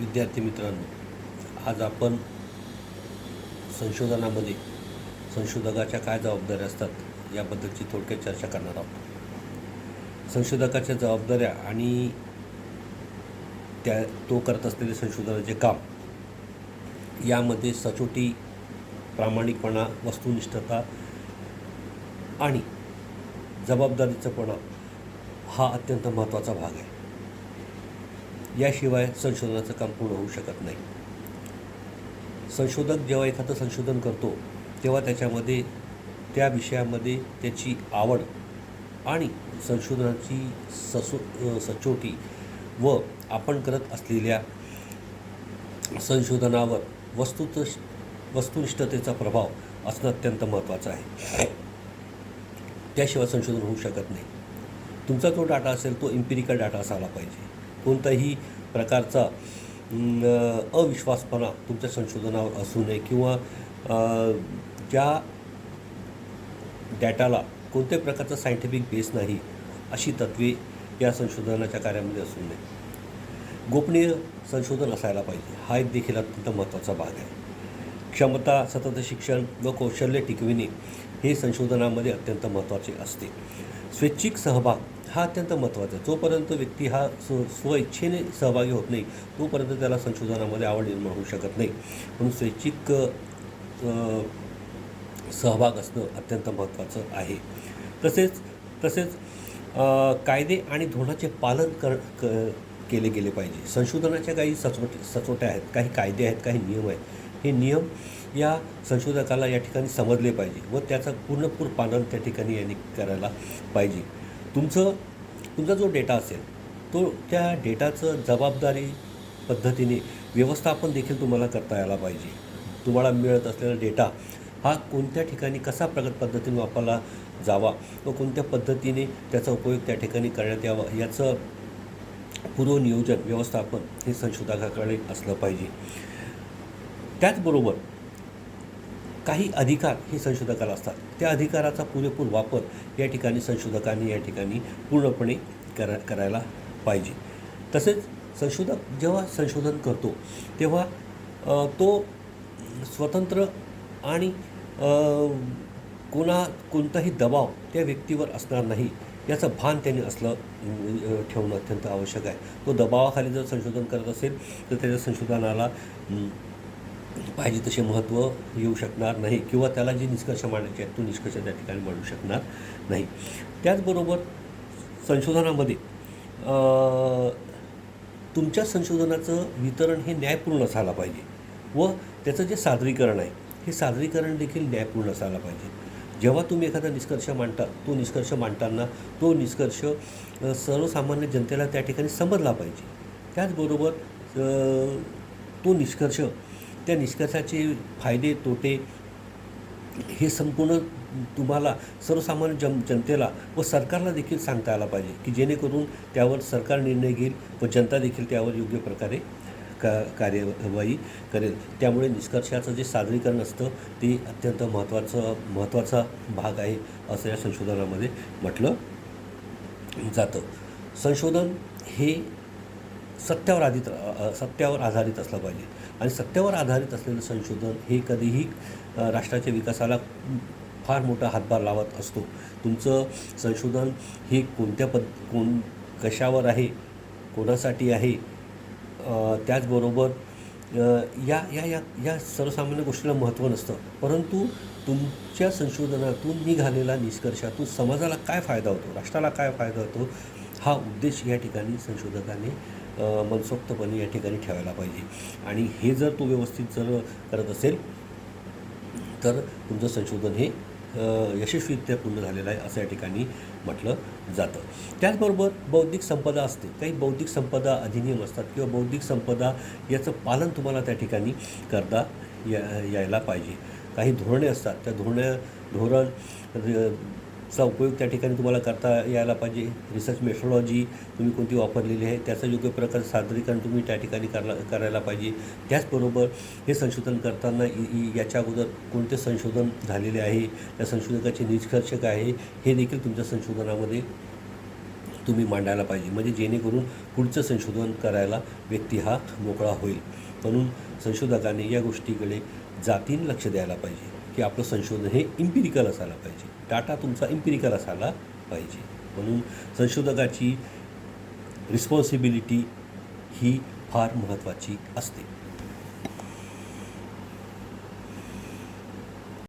विद्यार्थी मित्रांनो, आज आपण संशोधनामध्ये संशोधकाच्या काय जबाबदाऱ्या असतात याबद्दलची थोडक्यात चर्चा करणार आहोत. संशोधकाच्या जबाबदाऱ्या आणि तो करत असलेले संशोधनाचे काम यामध्ये सचोटी, प्रामाणिकपणा, वस्तुनिष्ठता आणि जबाबदारीचापणा हा अत्यंत महत्त्वाचा भाग आहे. याशिवाय संशोधनाचं काम पूर्ण होऊ शकत नाही. संशोधक जेव्हा एखादं संशोधन करतो तेव्हा त्याच्यामध्ये त्या विषयामध्ये त्याची आवड आणि संशोधनाची सचोटी व आपण करत असलेल्या संशोधनावर वस्तुनिष्ठतेचा प्रभाव असणं अत्यंत महत्त्वाचं आहे. त्याशिवाय संशोधन होऊ शकत नाही. तुमचा जो डाटा असेल तो इम्पिरिकल डाटा असायला पाहिजे. कोणताही प्रकारचा अविश्वासपणा तुमच्या संशोधनावर असू नये किंवा ज्या डॅटाला कोणत्याही प्रकारचा सायंटिफिक बेस नाही अशी तत्त्वे या संशोधनाच्या कार्यामध्ये असू नये. गोपनीय संशोधन असायला पाहिजे. हा एक देखील अत्यंत महत्त्वाचा भाग आहे. क्षमता, सतत शिक्षण व कौशल्य टिकविणे हे संशोधनामध्ये अत्यंत महत्त्वाचे असते. स्वैच्छिक सहभाग हा अत्यंत महत्त्वाचा आहे. जोपर्यंत व्यक्ती हा स्वइच्छेने सहभागी होत नाही तोपर्यंत त्याला संशोधनामध्ये आवड निर्माण होऊ शकत नाही. म्हणून स्वैच्छिक सहभाग असणं अत्यंत महत्त्वाचं आहे. तसेच कायदे आणि धोरणाचे पालन केले गेले पाहिजे. संशोधनाच्या काही सचोट्या आहेत, काही कायदे आहेत, काही नियम आहेत. हे नियम या संशोधकाला या ठिकाणी समजले पाहिजे व त्याचं पूर्णपूर पालन त्या ठिकाणी यांनी करायला पाहिजे. तुमचा जो डेटा असेल तो त्या डेटाचं जबाबदारी पद्धतीने व्यवस्थापन देखील तुम्हाला करता यायला पाहिजे. तुम्हाला मिळत असलेला डेटा हा कोणत्या ठिकाणी कसा प्रगत पद्धतीने वापरला जावा व कोणत्या पद्धतीने त्याचा उपयोग त्या ठिकाणी करण्यात यावा याचं पूर्वनियोजन, व्यवस्थापन हे संशोधकाकडे असलं पाहिजे. त्याचबरोबर काही अधिकार हे संशोधकाला असतात. त्या अधिकाराचा पुरेपूर वापर या ठिकाणी संशोधकांनी या ठिकाणी पूर्णपणे करायला पाहिजे. तसेच संशोधक जेव्हा संशोधन करतो तेव्हा तो स्वतंत्र आणि कोणताही दबाव त्या व्यक्तीवर असणार नाही याचं भान त्यांनी ठेवणं अत्यंत आवश्यक आहे. तो दबावाखाली जर संशोधन करत असेल तर त्याच्या संशोधनाला पाहिजे तसे महत्त्व येऊ शकणार नाही किंवा त्याला जे निष्कर्ष मांडायचे आहेत तो निष्कर्ष त्या ठिकाणी मांडू शकणार नाही. त्याचबरोबर संशोधनामध्ये तुमच्या संशोधनाचं वितरण हे न्यायपूर्ण असायला पाहिजे व त्याचं जे सादरीकरण आहे हे सादरीकरण देखील न्यायपूर्ण असायला पाहिजे. जेव्हा तुम्ही एखादा निष्कर्ष मांडता तो निष्कर्ष मांडताना तो निष्कर्ष सर्वसामान्य जनतेला त्या ठिकाणी समजला पाहिजे. त्याचबरोबर तो निष्कर्ष, त्या निष्कर्षाचे फायदे तोटे हे संपूर्ण तुम्हाला सर्वसामान्य जनतेला व सरकारला देखील सांगता आला पाहिजे की जेणेकरून त्यावर सरकार निर्णय घेईल व जनता देखील त्यावर योग्य प्रकारे कार्यवाही करेल. त्यामुळे निष्कर्षाचं जे सादरीकरण असतं ते अत्यंत महत्त्वाचा भाग आहे असं या संशोधनामध्ये म्हटलं जातं. संशोधन हे सत्यावर आधारित असलं पाहिजे आणि सत्यावर आधारित असलेलं संशोधन हे कधीही राष्ट्राच्या विकासाला फार मोठा हातभार लावत असतो. तुमचं संशोधन हे कशावर आहे, कोणासाठी आहे, त्याचबरोबर या सर्वसामान्य गोष्टीला महत्त्व नसतं. परंतु तुमच्या संशोधनातून निघालेला निष्कर्षातून समाजाला काय फायदा होतो, राष्ट्राला काय फायदा होतो हा उद्देश या ठिकाणी संशोधकाने मनसोक्तपणे या ठिकाणी ठेवायला पाहिजे. आणि हे जर तो व्यवस्थित करत असेल तर तुमचं संशोधन हे यशस्वीरित्या पूर्ण झालेलं आहे असं या ठिकाणी म्हटलं जातं. त्याचबरोबर बौद्धिक संपदा असते. काही बौद्धिक संपदा अधिनियम असतात किंवा बौद्धिक संपदा याचं पालन तुम्हाला त्या ठिकाणी करता यायला पाहिजे. काही धोरणे असतात, त्या धोरणचा उपयोग त्या ठिकाणी तुम्हाला करता यायला पाहिजे. रिसर्च मेथोडॉलॉजी तुम्ही कोणती वापरलेली आहे त्याचं योग्य प्रकारे सादरीकरण तुम्ही त्या ठिकाणी करायला पाहिजे. त्याचबरोबर हे संशोधन करताना याच्या अगोदर कोणते संशोधन झालेले आहे, त्या संशोधकाचे निष्कर्ष काय आहे हे देखील तुमच्या संशोधनामध्ये तुम्ही मांडायला पाहिजे, म्हणजे जेणेकरून पुढचं संशोधन करायला व्यक्ती हा मोकळा होईल. म्हणून संशोधकाने या गोष्टीकडे जातीने लक्ष द्यायला पाहिजे की आपलं संशोधन हे इम्पिरिकल असायला पाहिजे, डाटा तुमचा इम्पिरिकल असायला पाहिजे. म्हणून संशोधकाची रिस्पॉन्सिबिलिटी ही फार महत्त्वाची असते.